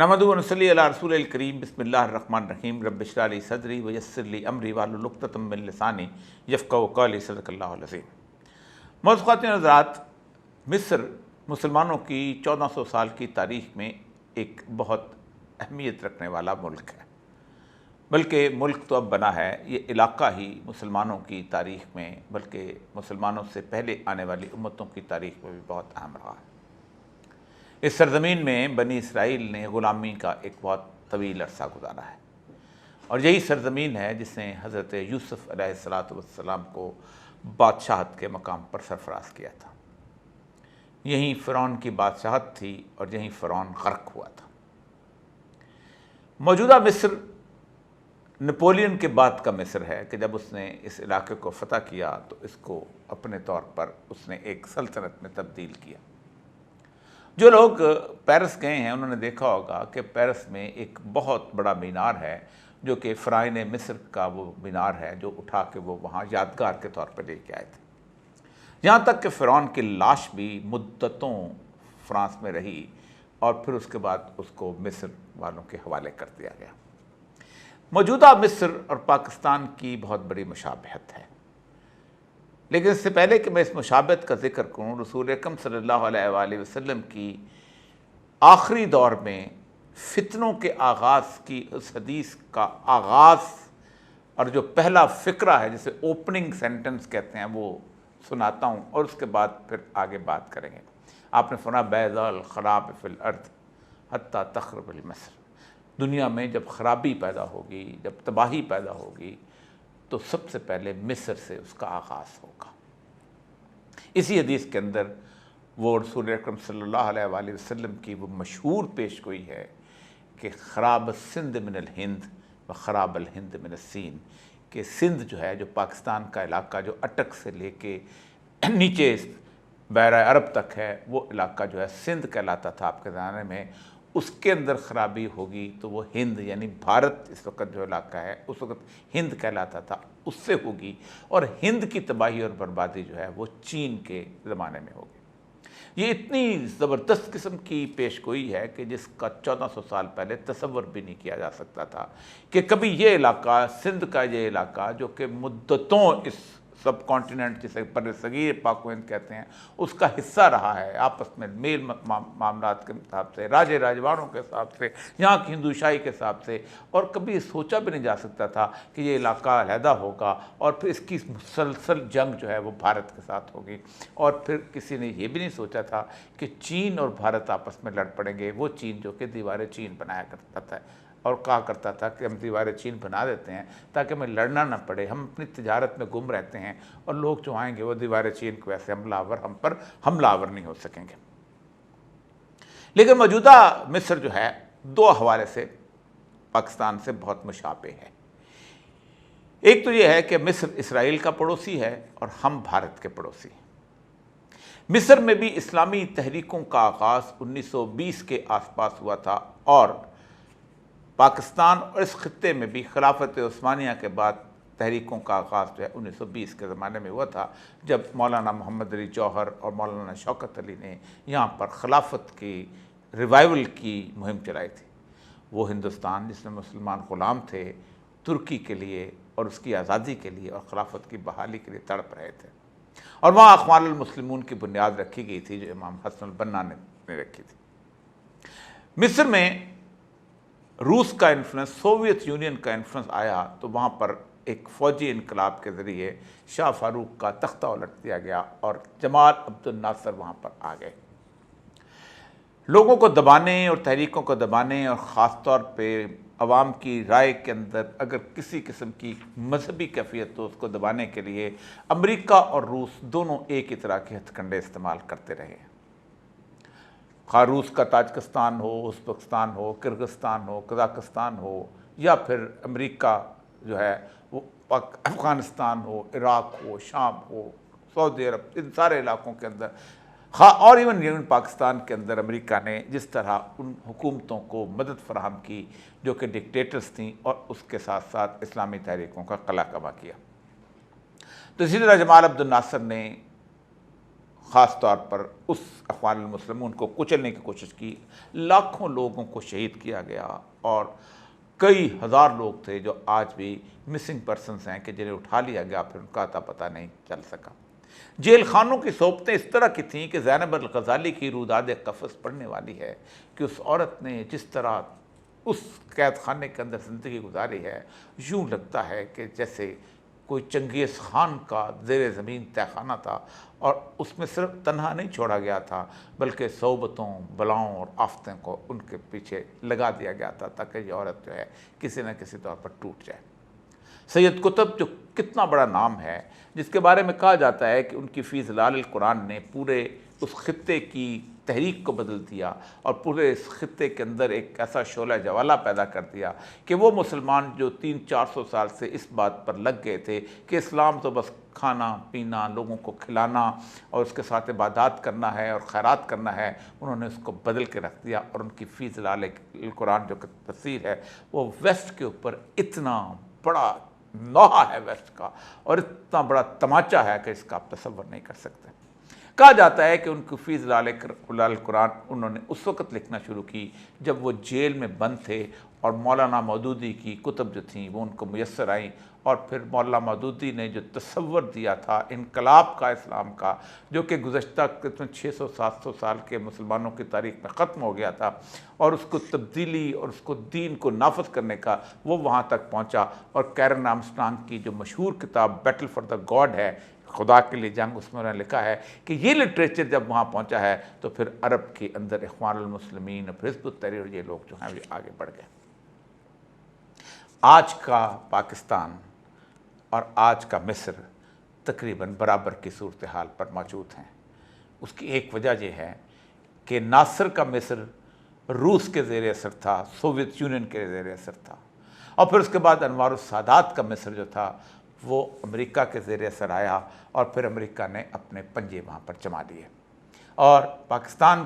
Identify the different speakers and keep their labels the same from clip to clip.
Speaker 1: نحمدہ و نصلی علی رسول الکریم بسم اللہ الرحمن الرحیم رب اشرح لی صدری ویسر لی امری واحلل عقدۃ من لسانی یفقہوا قولی صدق اللہ العظیم۔ معزز خواتین و حضرات، مصر مسلمانوں کی 1400 سال کی تاریخ میں ایک بہت اہمیت رکھنے والا ملک ہے، بلکہ ملک تو اب بنا ہے، یہ علاقہ ہی مسلمانوں کی تاریخ میں بلکہ مسلمانوں سے پہلے آنے والی امتوں کی تاریخ میں بھی بہت اہم رہا ہے۔ اس سرزمین میں بنی اسرائیل نے غلامی کا ایک بہت طویل عرصہ گزارا ہے، اور یہی سرزمین ہے جس نے حضرت یوسف علیہ السلام کو بادشاہت کے مقام پر سرفراز کیا تھا۔ یہیں فرعون کی بادشاہت تھی اور یہیں فرعون غرق ہوا تھا۔ موجودہ مصر نپولین کے بعد کا مصر ہے کہ جب اس نے اس علاقے کو فتح کیا تو اس کو اپنے طور پر اس نے ایک سلطنت میں تبدیل کیا۔ جو لوگ پیرس گئے ہیں انہوں نے دیکھا ہوگا کہ پیرس میں ایک بہت بڑا مینار ہے جو کہ فرعون مصر کا وہ مینار ہے جو اٹھا کے وہ وہاں یادگار کے طور پر لے کے آئے تھے۔ یہاں تک کہ فرعون کی لاش بھی مدتوں فرانس میں رہی اور پھر اس کے بعد اس کو مصر والوں کے حوالے کر دیا گیا۔ موجودہ مصر اور پاکستان کی بہت بڑی مشابہت ہے، لیکن اس سے پہلے کہ میں اس مشابہت کا ذکر کروں، رسول اکرم صلی اللہ علیہ وآلہ وسلم کی آخری دور میں فتنوں کے آغاز کی اس حدیث کا آغاز اور جو پہلا فقرہ ہے جسے اوپننگ سینٹنس کہتے ہیں وہ سناتا ہوں، اور اس کے بعد پھر آگے بات کریں گے۔ آپ نے فرمایا بیضاء الخراب فی الارض حتی تخرب المصر، دنیا میں جب خرابی پیدا ہوگی، جب تباہی پیدا ہوگی تو سب سے پہلے مصر سے اس کا آغاز ہوگا۔ اسی حدیث کے اندر وہ رسول اکرم صلی اللہ علیہ وآلہ وسلم کی وہ مشہور پیش گوئی ہے کہ خراب السند من الہند و خراب الہند من السین، کہ سندھ جو ہے، جو پاکستان کا علاقہ جو اٹک سے لے کے نیچے بحیرہ عرب تک ہے، وہ علاقہ جو ہے سندھ کہلاتا تھا آپ کے زمانے میں، اس کے اندر خرابی ہوگی تو وہ ہند یعنی بھارت اس وقت جو علاقہ ہے اس وقت ہند کہلاتا تھا، اس سے ہوگی، اور ہند کی تباہی اور بربادی جو ہے وہ چین کے زمانے میں ہوگی۔ یہ اتنی زبردست قسم کی پیش گوئی ہے کہ جس کا 1400 سال پہلے تصور بھی نہیں کیا جا سکتا تھا کہ کبھی یہ علاقہ، سندھ کا یہ علاقہ جو کہ مدتوں اس سب کانٹیننٹ جسے بر صغیر پاک و ہند کہتے ہیں اس کا حصہ رہا ہے، آپس میں میل معاملات کے حساب سے، راجے راجوانوں کے حساب سے، یہاں کی ہندو شاہی کے حساب سے، اور کبھی سوچا بھی نہیں جا سکتا تھا کہ یہ علاقہ علیحدہ ہوگا اور پھر اس کی مسلسل جنگ جو ہے وہ بھارت کے ساتھ ہوگی، اور پھر کسی نے یہ بھی نہیں سوچا تھا کہ چین اور بھارت آپس میں لڑ پڑیں گے۔ وہ چین جو کہ دیوار چین بنایا کرتا تھا اور کہا کرتا تھا کہ ہم دیوار چین بنا دیتے ہیں تاکہ ہمیں لڑنا نہ پڑے، ہم اپنی تجارت میں گم رہتے ہیں اور لوگ جو آئیں گے وہ دیوار چین کو ایسے ہم پر حملہ آور نہیں ہو سکیں گے۔ لیکن موجودہ مصر جو ہے دو حوالے سے پاکستان سے بہت مشابہ ہے۔ ایک تو یہ ہے کہ مصر اسرائیل کا پڑوسی ہے اور ہم بھارت کے پڑوسی ہیں۔ مصر میں بھی اسلامی تحریکوں کا آغاز 1920 کے آس پاس ہوا تھا، اور پاکستان اور اس خطے میں بھی خلافت عثمانیہ کے بعد تحریکوں کا آغاز جو ہے 1920 کے زمانے میں ہوا تھا، جب مولانا محمد علی جوہر اور مولانا شوکت علی نے یہاں پر خلافت کی ریوائول کی مہم چلائی تھی۔ وہ ہندوستان جس میں مسلمان غلام تھے، ترکی کے لیے اور اس کی آزادی کے لیے اور خلافت کی بحالی کے لیے تڑپ رہے تھے، اور وہاں اخوان المسلمون کی بنیاد رکھی گئی تھی جو امام حسن البنا نے رکھی تھی۔ مصر میں روس کا انفلوئنس، سوویت یونین کا انفلوئنس آیا تو وہاں پر ایک فوجی انقلاب کے ذریعے شاہ فاروق کا تختہ الٹ دیا گیا اور جمال عبد الناصر وہاں پر آ گئے۔ لوگوں کو دبانے اور تحریکوں کو دبانے اور خاص طور پہ عوام کی رائے کے اندر اگر کسی قسم کی مذہبی کیفیت تو اس کو دبانے کے لیے امریکہ اور روس دونوں ایک ہی طرح کے ہتھ کنڈے استعمال کرتے رہے ہیں۔ خواہ روس کا تاجکستان ہو، ازبکستان ہو، کرغزستان ہو، قزاقستان ہو، یا پھر امریکہ جو ہے وہ افغانستان ہو، عراق ہو، شام ہو، سعودی عرب، ان سارے علاقوں کے اندر اور ایون پاکستان کے اندر امریکہ نے جس طرح ان حکومتوں کو مدد فراہم کی جو کہ ڈکٹیٹرز تھیں، اور اس کے ساتھ ساتھ اسلامی تحریکوں کا قلع کما کیا۔ تو اسی طرح جمال عبد الناصر نے خاص طور پر اس اخوان المسلمون کو کچلنے کی کوشش کی، لاکھوں لوگوں کو شہید کیا گیا اور کئی ہزار لوگ تھے جو آج بھی مسنگ پرسنز ہیں کہ جنہیں اٹھا لیا گیا، پھر ان کا اتا پتہ نہیں چل سکا۔ جیل خانوں کی صحبتیں اس طرح کی تھیں کہ زینب الغزالی کی روداد قفس پڑھنے والی ہے کہ اس عورت نے جس طرح اس قید خانے کے اندر زندگی گزاری ہے، یوں لگتا ہے کہ جیسے کوئی چنگیز خان کا زیر زمین تہ خانہ تھا، اور اس میں صرف تنہا نہیں چھوڑا گیا تھا بلکہ صحبتوں، بلاؤں اور آفتیں کو ان کے پیچھے لگا دیا گیا تھا تاکہ یہ عورت جو ہے کسی نہ کسی طور پر ٹوٹ جائے۔ سید قطب جو کتنا بڑا نام ہے، جس کے بارے میں کہا جاتا ہے کہ ان کی فی ظلال القرآن نے پورے اس خطے کی تحریک کو بدل دیا اور پورے اس خطے کے اندر ایک ایسا شعلہ جوالہ پیدا کر دیا کہ وہ مسلمان جو 300-400 سال سے اس بات پر لگ گئے تھے کہ اسلام تو بس کھانا پینا، لوگوں کو کھلانا اور اس کے ساتھ عبادات کرنا ہے اور خیرات کرنا ہے، انہوں نے اس کو بدل کے رکھ دیا، اور ان کی فی ظلال القرآن جو تفسیر ہے وہ ویسٹ کے اوپر اتنا بڑا نوحہ ہے ویسٹ کا، اور اتنا بڑا تماچہ ہے کہ اس کا آپ تصور نہیں کر سکتے۔ کہا جاتا ہے کہ ان کی فی ظلال القرآن انہوں نے اس وقت لکھنا شروع کی جب وہ جیل میں بند تھے، اور مولانا مودودی کی کتب جو تھیں وہ ان کو میسر آئیں، اور پھر مولانا مودودی نے جو تصور دیا تھا انقلاب کا اسلام کا، جو کہ گزشتہ 600-700 سال کے مسلمانوں کی تاریخ میں ختم ہو گیا تھا، اور اس کو تبدیلی اور اس کو دین کو نافذ کرنے کا، وہ وہاں تک پہنچا۔ اور کیرن آرمسٹرانگ کی جو مشہور کتاب بیٹل فار دا گاڈ ہے، خدا کے لیے جنگ، اس میں انہوں نے لکھا ہے کہ یہ لٹریچر جب وہاں پہنچا ہے تو پھر عرب کے اندر اخوان المسلمین، حزب التحریر، یہ لوگ جو ہیں وہ آگے بڑھ گئے۔ آج کا پاکستان اور آج کا مصر تقریباً برابر کی صورتحال پر موجود ہیں۔ اس کی ایک وجہ یہ ہے کہ ناصر کا مصر روس کے زیر اثر تھا، سوویت یونین کے زیر اثر تھا، اور پھر اس کے بعد انوار السادات کا مصر جو تھا وہ امریکہ کے زیر اثر آیا، اور پھر امریکہ نے اپنے پنجے وہاں پر جما لیے۔ اور پاکستان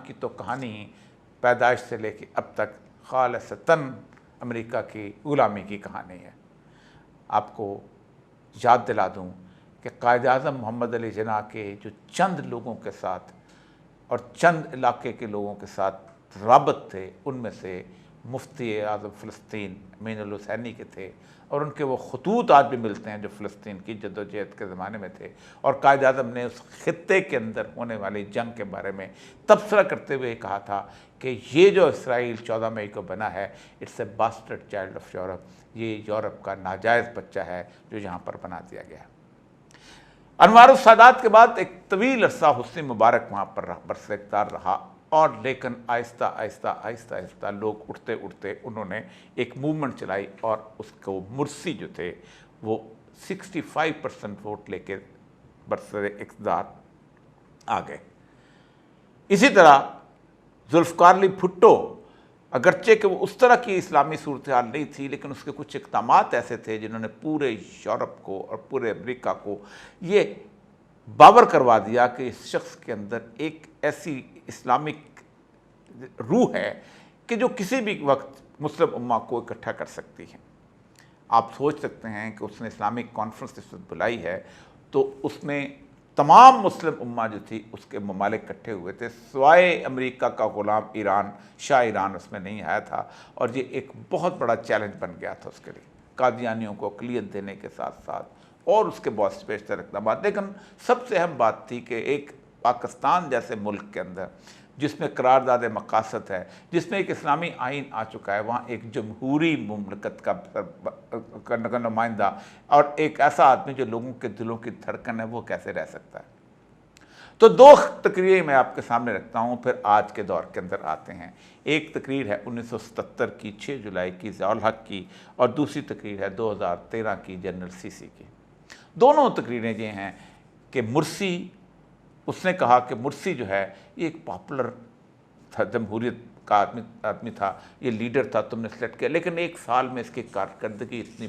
Speaker 1: کی تو کہانی پیدائش سے لے کے اب تک خالصتاً امریکہ کی غلامی کی کہانی ہے۔ آپ کو یاد دلا دوں کہ قائد اعظم محمد علی جناح کے جو چند لوگوں کے ساتھ اور چند علاقے کے لوگوں کے ساتھ رابط تھے، ان میں سے مفتی اعظم فلسطین امین الحسینی کے تھے، اور ان کے وہ خطوط آج بھی ملتے ہیں جو فلسطین کی جدوجہد کے زمانے میں تھے۔ اور قائد اعظم نے اس خطے کے اندر ہونے والی جنگ کے بارے میں تبصرہ کرتے ہوئے کہا تھا کہ یہ جو اسرائیل 14 مئی کو بنا ہے، it's a bastard child of Europe, یہ یورپ کا ناجائز بچہ ہے جو یہاں پر بنا دیا گیا ہے۔ انوار السادات کے بعد ایک طویل عرصہ حسنی مبارک وہاں پر برسر رہا، اور لیکن آہستہ آہستہ لوگ اٹھتے انہوں نے ایک موومنٹ چلائی، اور اس کو مرسی جو تھے وہ 65% ووٹ لے کے برسر اقتدار آ گئے۔ اسی طرح ذوالفقار علی بھٹو، اگرچہ کہ وہ اس طرح کی اسلامی صورتحال نہیں تھی، لیکن اس کے کچھ اقدامات ایسے تھے جنہوں نے پورے یورپ کو اور پورے امریکہ کو یہ باور کروا دیا کہ اس شخص کے اندر ایک ایسی اسلامک روح ہے کہ جو کسی بھی وقت مسلم امہ کو اکٹھا کر سکتی ہے۔ آپ سوچ سکتے ہیں کہ اس نے اسلامک کانفرنس اس وقت بلائی ہے تو اس میں تمام مسلم امہ جو تھی اس کے ممالک اکٹھے ہوئے تھے، سوائے امریکہ کا غلام ایران، شاہ ایران اس میں نہیں آیا تھا، اور یہ ایک بہت بڑا چیلنج بن گیا تھا اس کے لیے، قادیانیوں کو اقلیت دینے کے ساتھ ساتھ اور اس کے بہت سے بیشتر اقدامات۔ لیکن سب سے اہم بات تھی کہ ایک پاکستان جیسے ملک کے اندر جس میں قرارداد مقاصد ہے، جس میں ایک اسلامی آئین آ چکا ہے، وہاں ایک جمہوری مملکت کا نمائندہ اور ایک ایسا آدمی جو لوگوں کے دلوں کی دھڑکن ہے، وہ کیسے رہ سکتا ہے؟ تو دو تقریریں میں آپ کے سامنے رکھتا ہوں، پھر آج کے دور کے اندر آتے ہیں۔ ایک تقریر ہے 1977 کی 6 جولائی کی ضیاء الحق کی، اور دوسری تقریر ہے 2013 کی جنرل سیسی کی۔ دونوں تقریریں یہ ہیں کہ مرسی، اس نے کہا کہ مرسی جو ہے یہ ایک پاپولر تھا، جمہوریت کا آدمی تھا، یہ لیڈر تھا، تم نے سلیکٹ کیا، لیکن 1 سال میں اس کی کارکردگی اتنی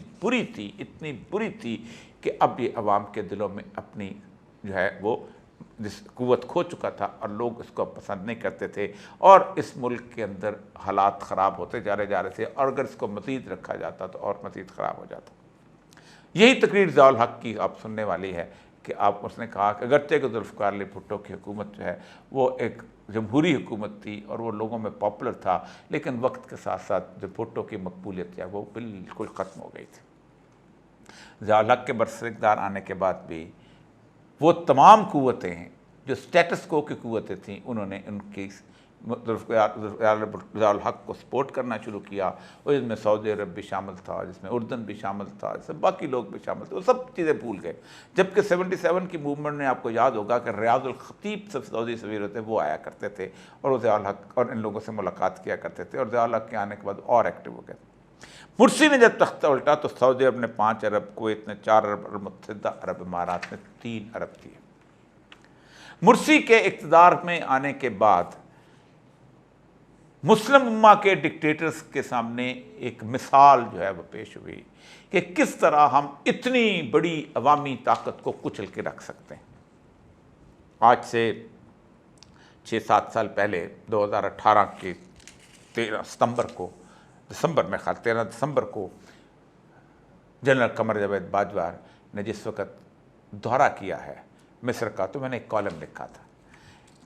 Speaker 1: بری تھی کہ اب یہ عوام کے دلوں میں اپنی جو ہے وہ جس قوت کھو چکا تھا، اور لوگ اس کو پسند نہیں کرتے تھے، اور اس ملک کے اندر حالات خراب ہوتے جا رہے تھے، اور اگر اس کو مزید رکھا جاتا تو اور مزید خراب ہو جاتا۔ یہی تقریر ضیاء الحق کی آپ سننے والی ہے کہ اس نے کہا کہ اگرچہ کہ ذوالفقار علی بھٹو کی حکومت جو ہے وہ ایک جمہوری حکومت تھی اور وہ لوگوں میں پاپولر تھا، لیکن وقت کے ساتھ ساتھ جو بھٹو کی مقبولیت ہے وہ بالکل ختم ہو گئی تھی۔ ضیاء الحق کے برسر آنے کے بعد بھی وہ تمام قوتیں جو اسٹیٹس کو کی قوتیں تھیں، انہوں نے ان کی ضیاء الحق کو سپورٹ کرنا شروع کیا، اور اس میں سعودی عرب بھی شامل تھا، جس میں اردن بھی شامل تھا، جس میں باقی لوگ بھی شامل تھے، وہ سب چیزیں بھول گئے۔ جبکہ 77 کی موومنٹ میں آپ کو یاد ہوگا کہ ریاض الخطیب سعودی سفیر ہوتے وہ آیا کرتے تھے اور وہ ضیاء الحق اور ان لوگوں سے ملاقات کیا کرتے تھے، اور ضیاء الحق کے آنے کے بعد اور ایکٹیو ہو گئے۔ مرسی نے جب تختہ الٹا تو سعودی عرب نے 5 ارب، کویت نے 4 ارب اور متحدہ عرب امارات نے 3 ارب دیے۔ مرسی کے اقتدار میں آنے کے بعد مسلم امہ کے ڈکٹیٹرز کے سامنے ایک مثال جو ہے وہ پیش ہوئی کہ کس طرح ہم اتنی بڑی عوامی طاقت کو کچل کے رکھ سکتے ہیں۔ آج سے 6-7 سال پہلے 2018 کے 13 دسمبر کو جنرل قمر جاوید باجوہ نے جس وقت دورہ کیا ہے مصر کا، تو میں نے ایک کالم لکھا تھا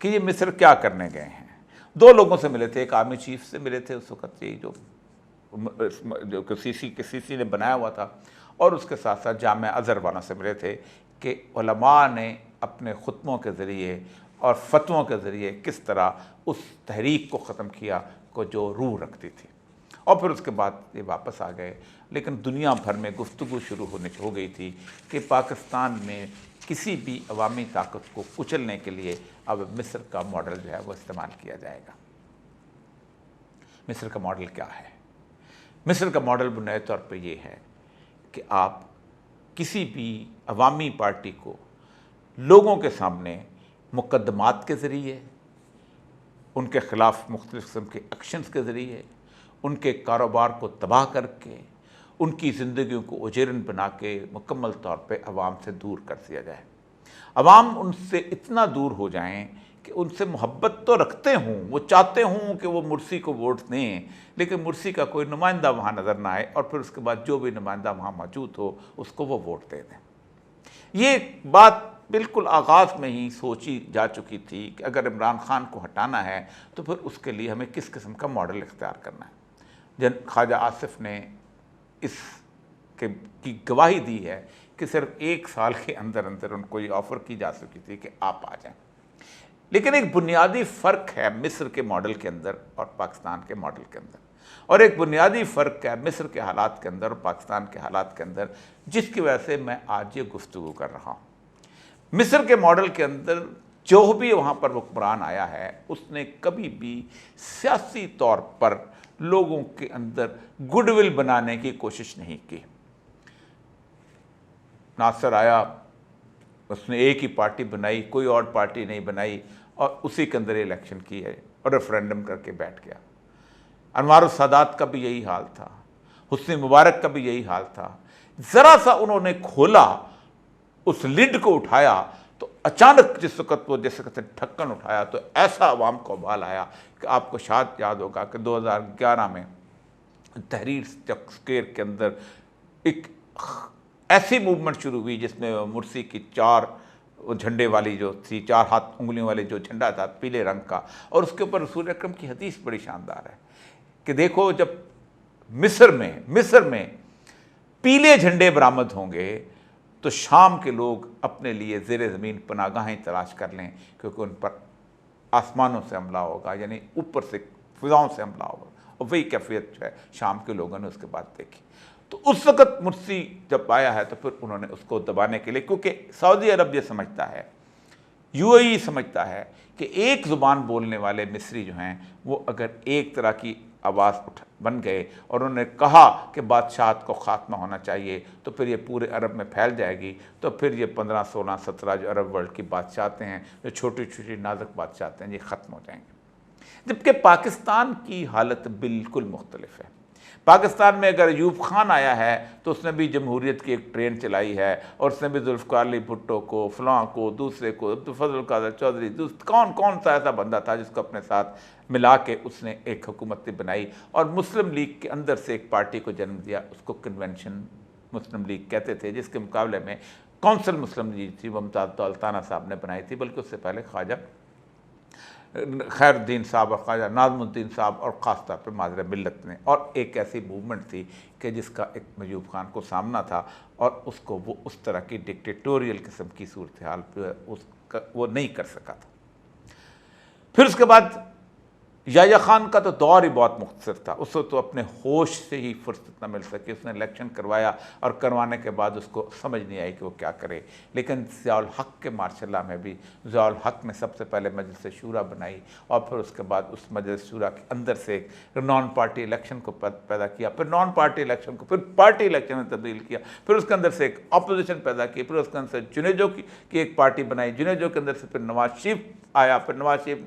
Speaker 1: کہ یہ مصر کیا کرنے گئے ہیں۔ 2 لوگوں سے ملے تھے، ایک آرمی چیف سے ملے تھے اس وقت، یہ جو سی نے بنایا ہوا تھا، اور اس کے ساتھ ساتھ جامعہ ازہر والوں سے ملے تھے کہ علماء نے اپنے خطبوں کے ذریعے اور فتووں کے ذریعے کس طرح اس تحریک کو ختم کیا کو جو روح رکھتی تھی، اور پھر اس کے بعد یہ واپس آ گئے۔ لیکن دنیا بھر میں گفتگو شروع ہو گئی تھی کہ پاکستان میں کسی بھی عوامی طاقت کو کچلنے کے لیے اب مصر کا ماڈل جو ہے وہ استعمال کیا جائے گا۔ مصر کا ماڈل کیا ہے؟ مصر کا ماڈل بنیادی طور پہ یہ ہے کہ آپ کسی بھی عوامی پارٹی کو لوگوں کے سامنے مقدمات کے ذریعے، ان کے خلاف مختلف قسم کے ایکشنز کے ذریعے، ان کے کاروبار کو تباہ کر کے، ان کی زندگیوں کو اجیرن بنا کے مکمل طور پہ عوام سے دور کر دیا جائے۔ عوام ان سے اتنا دور ہو جائیں کہ ان سے محبت تو رکھتے ہوں، وہ چاہتے ہوں کہ وہ مرسی کو ووٹ دیں، لیکن مرسی کا کوئی نمائندہ وہاں نظر نہ آئے، اور پھر اس کے بعد جو بھی نمائندہ وہاں موجود ہو اس کو وہ ووٹ دے دیں۔ یہ بات بالکل آغاز میں ہی سوچی جا چکی تھی کہ اگر عمران خان کو ہٹانا ہے تو پھر اس کے لیے ہمیں کس قسم کا ماڈل اختیار کرنا ہے۔ خواجہ آصف نے اس کی گواہی دی ہے کہ صرف 1 سال کے اندر ان کو یہ آفر کی جا سکی تھی کہ آپ آ جائیں۔ لیکن ایک بنیادی فرق ہے مصر کے ماڈل کے اندر اور پاکستان کے ماڈل کے اندر، اور ایک بنیادی فرق ہے مصر کے حالات کے اندر اور پاکستان کے حالات کے اندر، جس کی وجہ سے میں آج یہ گفتگو کر رہا ہوں۔ مصر کے ماڈل کے اندر جو بھی وہاں پر حکمران آیا ہے اس نے کبھی بھی سیاسی طور پر لوگوں کے اندر گڈ ول بنانے کی کوشش نہیں کی۔ ناصر آیا، اس نے ایک ہی پارٹی بنائی، کوئی اور پارٹی نہیں بنائی، اور اسی کے اندر الیکشن کی ہے اور ریفرینڈم کر کے بیٹھ گیا۔ انوار السادات کا بھی یہی حال تھا، حسنی مبارک کا بھی یہی حال تھا۔ ذرا سا انہوں نے کھولا، اس لڈ کو اٹھایا تو اچانک جس وقت ڈھکن اٹھایا تو ایسا عوام کو ابال آیا کہ آپ کو شاید یاد ہوگا کہ 2011 میں تحریر اسکوائر کے اندر ایک ایسی موومنٹ شروع ہوئی جس میں مرسی کی 4 جھنڈے والی جو تھی، 4 ہاتھ انگلیوں والے جو جھنڈا تھا پیلے رنگ کا، اور اس کے اوپر رسول اکرم کی حدیث بڑی شاندار ہے کہ دیکھو جب مصر میں پیلے جھنڈے برآمد ہوں گے تو شام کے لوگ اپنے لیے زیر زمین پناہ گاہیں تلاش کر لیں، کیونکہ ان پر آسمانوں سے حملہ ہوگا، یعنی اوپر سے فضاؤں سے حملہ ہوگا، اور وہی کیفیت جو ہے شام کے لوگوں نے اس کے بعد دیکھی۔ تو اس وقت مرسی جب آیا ہے تو پھر انہوں نے اس کو دبانے کے لیے، کیونکہ سعودی عرب یہ سمجھتا ہے، یو اے ای سمجھتا ہے کہ ایک زبان بولنے والے مصری جو ہیں وہ اگر ایک طرح کی آواز بن گئے اور انہوں نے کہا کہ بادشاہت کو خاتمہ ہونا چاہیے تو پھر یہ پورے عرب میں پھیل جائے گی، تو پھر یہ 15 16 17 جو عرب ورلڈ کی بادشاہتیں ہیں، جو چھوٹی چھوٹی نازک بادشاہتیں ہیں، یہ ختم ہو جائیں گے۔ جبکہ پاکستان کی حالت بالکل مختلف ہے۔ پاکستان میں اگر ایوب خان آیا ہے تو اس نے بھی جمہوریت کی ایک ٹرین چلائی ہے، اور اس نے بھی ذوالفقار علی بھٹو کو، فلاں کو، دوسرے کو، عبدالفضل القادر چودھری، کون سا ایسا بندہ تھا جس کو اپنے ساتھ ملا کے اس نے ایک حکومت بنائی، اور مسلم لیگ کے اندر سے ایک پارٹی کو جنم دیا، اس کو کنونشن مسلم لیگ کہتے تھے، جس کے مقابلے میں کونسل مسلم لیگ تھی وہ ممتاز دولتانہ صاحب نے بنائی تھی، بلکہ اس سے پہلے خواجہ خیر الدین صاحب اور خواجہ ناظم الدین صاحب اور خاص طور پر ماظر ملت نے، اور ایک ایسی موومنٹ تھی کہ جس کا ایک ایوب خان کو سامنا تھا اور اس کو وہ اس طرح کی ڈکٹیٹوریل قسم کی صورتحال پہ وہ نہیں کر سکا تھا۔ پھر اس کے بعد یحییٰ خان کا تو دور ہی بہت مختصر تھا، اس کو تو اپنے ہوش سے ہی فرصت نہ مل سکی، اس نے الیکشن کروایا اور کروانے کے بعد اس کو سمجھ نہیں آئی کہ وہ کیا کرے۔ لیکن ضیاء الحق کے ماشاء اللہ میں بھی ضیاء الحق نے سب سے پہلے مجلس شورا بنائی اور پھر اس کے بعد اس مجلس شورا کے اندر سے ایک نان پارٹی الیکشن کو پیدا کیا، پھر نان پارٹی الیکشن کو پھر پارٹی الیکشن میں تبدیل کیا، پھر اس کے اندر سے ایک اپوزیشن پیدا کی، پھر اس کے اندر سے جنیجو کی ایک پارٹی بنائی، جنیجو کے اندر سے پھر نواز شریف آیا، پھر نواز شریف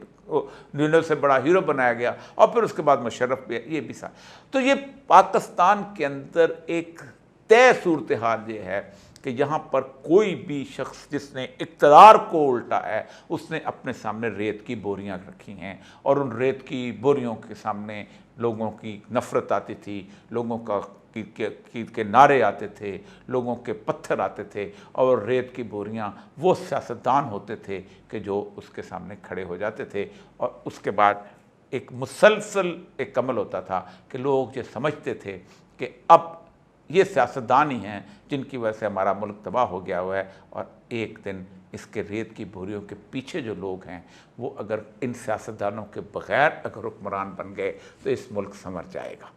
Speaker 1: جنیجو سے بڑا ہیرو بنایا گیا، اور پھر اس کے بعد مشرف بھی، یہ بھی سا۔ تو یہ پاکستان کے اندر ایک طے صورتحال یہ ہے کہ یہاں پر کوئی بھی شخص جس نے اقتدار کو الٹا ہے اس نے اپنے سامنے ریت کی بوریاں رکھی ہیں، اور ان ریت کی بوریوں کے سامنے لوگوں کی نفرت آتی تھی، لوگوں کے نعرے آتے تھے، لوگوں کے پتھر آتے تھے، اور ریت کی بوریاں وہ سیاستدان ہوتے تھے کہ جو اس کے سامنے کھڑے ہو جاتے تھے، اور اس کے بعد ایک مسلسل ایک عمل ہوتا تھا کہ لوگ یہ سمجھتے تھے کہ اب یہ سیاستدان ہی ہیں جن کی وجہ سے ہمارا ملک تباہ ہو گیا ہوا ہے، اور ایک دن اس کے ریت کی بوریوں کے پیچھے جو لوگ ہیں وہ اگر ان سیاستدانوں کے بغیر اگر حکمران بن گئے تو اس ملک سنور جائے گا۔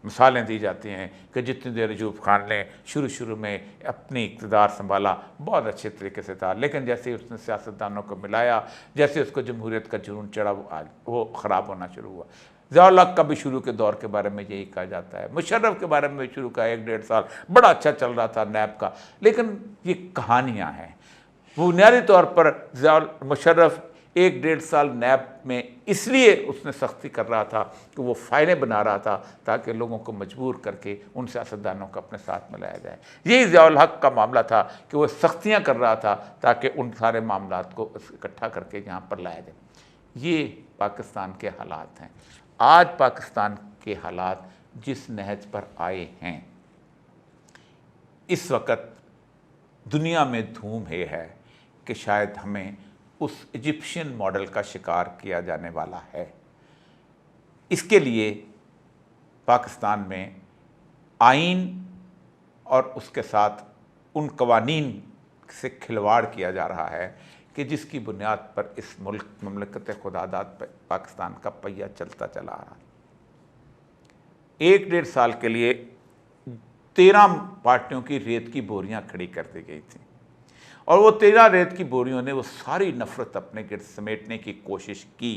Speaker 1: مثالیں دی جاتی ہیں کہ جتنی دیر ایوب خان نے شروع میں اپنی اقتدار سنبھالا بہت اچھے طریقے سے تھا، لیکن جیسے ہی اس نے سیاستدانوں کو ملایا، جیسے اس کو جمہوریت کا جنون چڑھا، وہ خراب ہونا شروع ہوا۔ ضیاء الحق کا بھی شروع کے دور کے بارے میں یہی کہا جاتا ہے، مشرف کے بارے میں شروع کا 1-1.5 سال بڑا اچھا چل رہا تھا نیب کا، لیکن یہ کہانیاں ہیں۔ بنیادی طور پر مشرف 1-1.5 سال نیب میں اس لیے اس نے سختی کر رہا تھا کہ وہ فائلیں بنا رہا تھا تاکہ لوگوں کو مجبور کر کے ان سیاستدانوں کو اپنے ساتھ ملایا جائے۔ یہی ضیاء الحق کا معاملہ تھا کہ وہ سختیاں کر رہا تھا تاکہ ان سارے معاملات کو اکٹھا کر کے یہاں پر لایا جائے۔ یہ پاکستان کے حالات ہیں۔ آج پاکستان کے حالات جس نہج پر آئے ہیں، اس وقت دنیا میں دھوم یہ ہے کہ شاید ہمیں اس ایجپشین ماڈل کا شکار کیا جانے والا ہے۔ اس کے لیے پاکستان میں آئین اور اس کے ساتھ ان قوانین سے کھلواڑ کیا جا رہا ہے کہ جس کی بنیاد پر اس مملکت خداداد پہ پاکستان کا پہیہ چلتا چلا آ رہا ہے۔ 1-1.5 سال کے لیے 13 پارٹیوں کی ریت کی بوریاں کھڑی کر دی گئی تھیں، اور وہ 13 ریت کی بوریوں نے وہ ساری نفرت اپنے گرد سمیٹنے کی کوشش کی،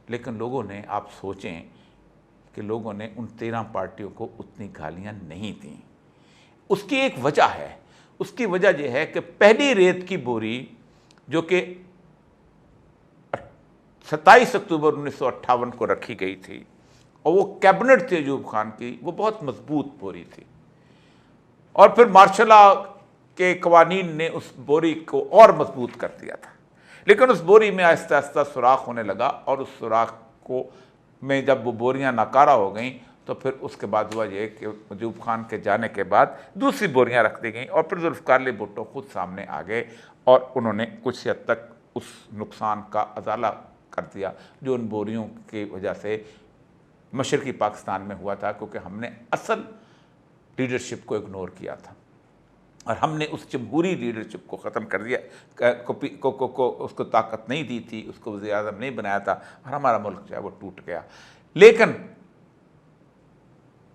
Speaker 1: لیکن لوگوں نے، آپ سوچیں کہ لوگوں نے ان 13 پارٹیوں کو اتنی گالیاں نہیں دیں۔ اس کی ایک وجہ ہے، اس کی وجہ یہ ہے کہ پہلی ریت کی بوری جو کہ 27 اکتوبر 1958 کو رکھی گئی تھی، اور وہ کیبنٹ تھی ایوب خان کی، وہ بہت مضبوط بوری تھی، اور پھر مارشل لا کے قوانین نے اس بوری کو اور مضبوط کر دیا تھا، لیکن اس بوری میں آہستہ آہستہ سوراخ ہونے لگا، اور اس سوراخ کو میں جب وہ بوریاں ناکارہ ہو گئیں تو پھر اس کے بعد ہوا یہ کہ ایوب خان کے جانے کے بعد دوسری بوریاں رکھ دی گئیں، اور پھر ذوالفقار علی بھٹو خود سامنے آ گئے اور انہوں نے کچھ حد تک اس نقصان کا ازالہ کر دیا جو ان بوریوں کی وجہ سے مشرقی پاکستان میں ہوا تھا، کیونکہ ہم نے اصل لیڈرشپ کو اگنور کیا تھا، اور ہم نے اس جمہوری لیڈرشپ کو ختم کر دیا، اس کو طاقت نہیں دی تھی، اس کو وزیر اعظم نہیں بنایا تھا، اور ہمارا ملک جو ہے وہ ٹوٹ گیا۔ لیکن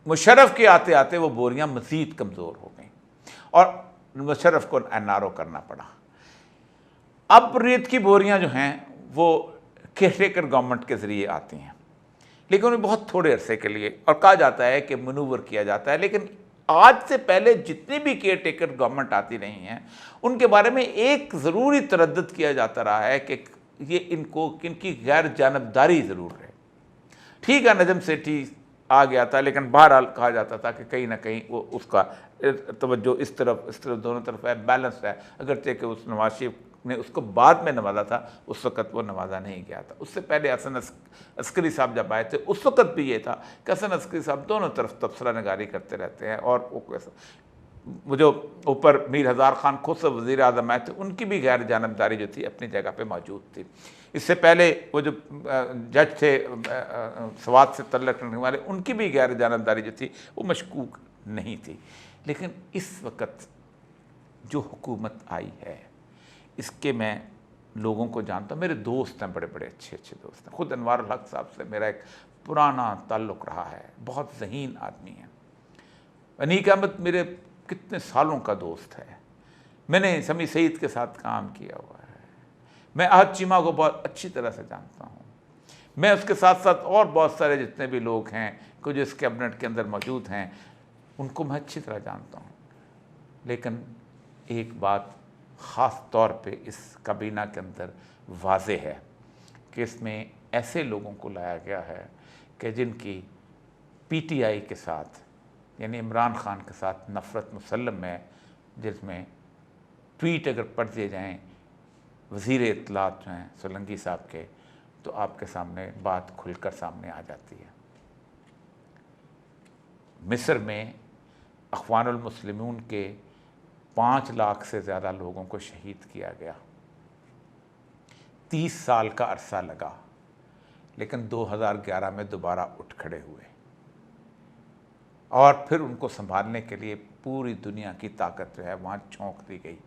Speaker 1: مشرف کے آتے آتے وہ بوریاں مزید کمزور ہو گئیں، اور مشرف کو NRO کرنا پڑا۔ اب ریت کی بوریاں جو ہیں وہ کیئر ٹیکر گورنمنٹ کے ذریعے آتی ہیں، لیکن وہ بہت تھوڑے عرصے کے لیے، اور کہا جاتا ہے کہ منور کیا جاتا ہے، لیکن آج سے پہلے جتنی بھی کیئر ٹیکر گورنمنٹ آتی رہی ہیں ان کے بارے میں ایک ضروری تردد کیا جاتا رہا ہے کہ یہ ان کی غیر جانبداری ضرور ہے۔ ٹھیک ہے، نجم سیٹھی آ گیا تھا، لیکن بہرحال کہا جاتا تھا کہ کہیں نہ کہیں وہ اس کا توجہ اس طرف دونوں طرف ہے، بیلنس ہے، اگرچہ کہ اس نواز شریف نے اس کو بعد میں نوازا تھا، اس وقت وہ نوازا نہیں گیا تھا۔ اس سے پہلے حسن عسکری صاحب جب آئے تھے اس وقت بھی یہ تھا کہ حسن عسکری صاحب دونوں طرف تبصرہ نگاری کرتے رہتے ہیں، اور وہ وہ جو اوپر میر ہزار خان خود سے وزیر اعظم آئے تھے، ان کی بھی غیر جانبداری جو تھی اپنی جگہ پہ موجود تھی۔ اس سے پہلے وہ جو جج تھے سوات سے تعلق رکھنے والے، ان کی بھی غیر جانبداری جو تھی وہ مشکوک نہیں تھی۔ لیکن اس وقت جو حکومت آئی ہے، اس کے میں لوگوں کو جانتا ہوں، میرے دوست ہیں، بڑے بڑے اچھے دوست ہیں۔ خود انوار الحق صاحب سے میرا ایک پرانا تعلق رہا ہے، بہت ذہین آدمی ہیں۔ انیق احمد میرے کتنے سالوں کا دوست ہے، میں نے سمیع سعید کے ساتھ کام کیا ہوا ہے، میں احد چیمہ کو بہت اچھی طرح سے جانتا ہوں، میں اس کے ساتھ ساتھ اور بہت سارے جتنے بھی لوگ ہیں کہ جو اس کیبنٹ کے اندر موجود ہیں ان کو میں اچھی طرح جانتا ہوں۔ لیکن ایک بات خاص طور پہ اس کابینہ کے اندر واضح ہے کہ اس میں ایسے لوگوں کو لایا گیا ہے کہ جن کی پی ٹی آئی کے ساتھ یعنی عمران خان کے ساتھ نفرت مسلم ہے، جس میں ٹویٹ اگر پڑھ دیے جائیں وزیر اطلاعات جو ہیں سولنگی صاحب کے، تو آپ کے سامنے بات کھل کر سامنے آ جاتی ہے۔ مصر میں اخوان المسلمون کے 5 لاکھ سے زیادہ لوگوں کو شہید کیا گیا، 30 سال کا عرصہ لگا، لیکن 2011 میں دوبارہ اٹھ کھڑے ہوئے، اور پھر ان کو سنبھالنے کے لیے پوری دنیا کی طاقت جو ہے وہاں چھونک دی گئی۔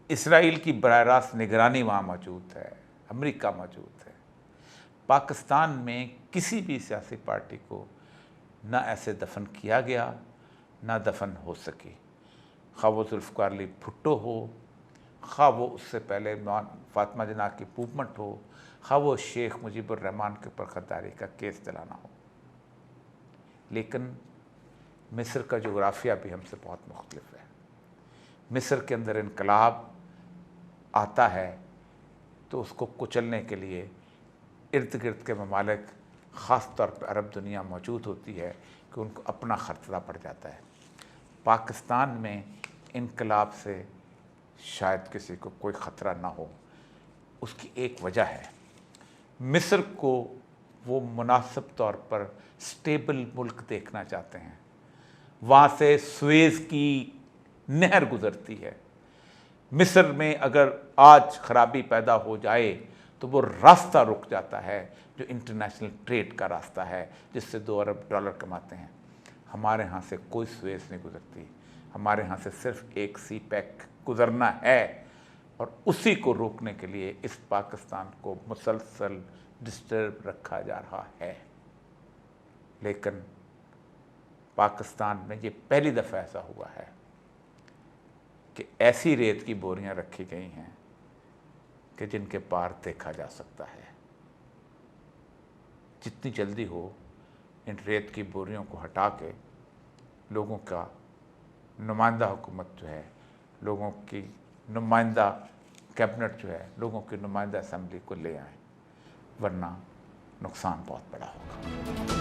Speaker 1: اسرائیل کی براہ راست نگرانی وہاں موجود ہے، امریکہ موجود ہے۔ پاکستان میں کسی بھی سیاسی پارٹی کو نہ ایسے دفن کیا گیا، نہ دفن ہو سکی، خواہ وہ ذوالفقار علی بھٹو ہو، خواہ وہ اس سے پہلے فاطمہ جناح کی موومنٹ ہو، خواہ وہ شیخ مجیب الرحمن کے اوپر غداری کا کیس چلانا ہو۔ لیکن مصر کا جغرافیہ بھی ہم سے بہت مختلف ہے۔ مصر کے اندر انقلاب آتا ہے تو اس کو کچلنے کے لیے ارد گرد کے ممالک، خاص طور پہ عرب دنیا موجود ہوتی ہے کہ ان کو اپنا خطرہ پڑ جاتا ہے۔ پاکستان میں انقلاب سے شاید کسی کو کوئی خطرہ نہ ہو۔ اس کی ایک وجہ ہے، مصر کو وہ مناسب طور پر سٹیبل ملک دیکھنا چاہتے ہیں۔ وہاں سے سویز کی نہر گزرتی ہے۔ مصر میں اگر آج خرابی پیدا ہو جائے تو وہ راستہ رک جاتا ہے جو انٹرنیشنل ٹریڈ کا راستہ ہے، جس سے $2 ارب کماتے ہیں۔ ہمارے ہاں سے کوئی سویز نہیں گزرتی، ہمارے ہاں سے صرف ایک سی پیک گزرنا ہے، اور اسی کو روکنے کے لیے اس پاکستان کو مسلسل ڈسٹرب رکھا جا رہا ہے۔ لیکن پاکستان میں یہ پہلی دفعہ ایسا ہوا ہے کہ ایسی ریت کی بوریاں رکھی گئی ہیں کہ جن کے پار دیکھا جا سکتا ہے۔ جتنی جلدی ہو ان ریت کی بوریوں کو ہٹا کے لوگوں کا نمائندہ حکومت جو ہے، لوگوں کی نمائندہ کیبنٹ جو ہے، لوگوں کی نمائندہ اسمبلی کو لے آئیں، ورنہ نقصان بہت بڑا ہوگا۔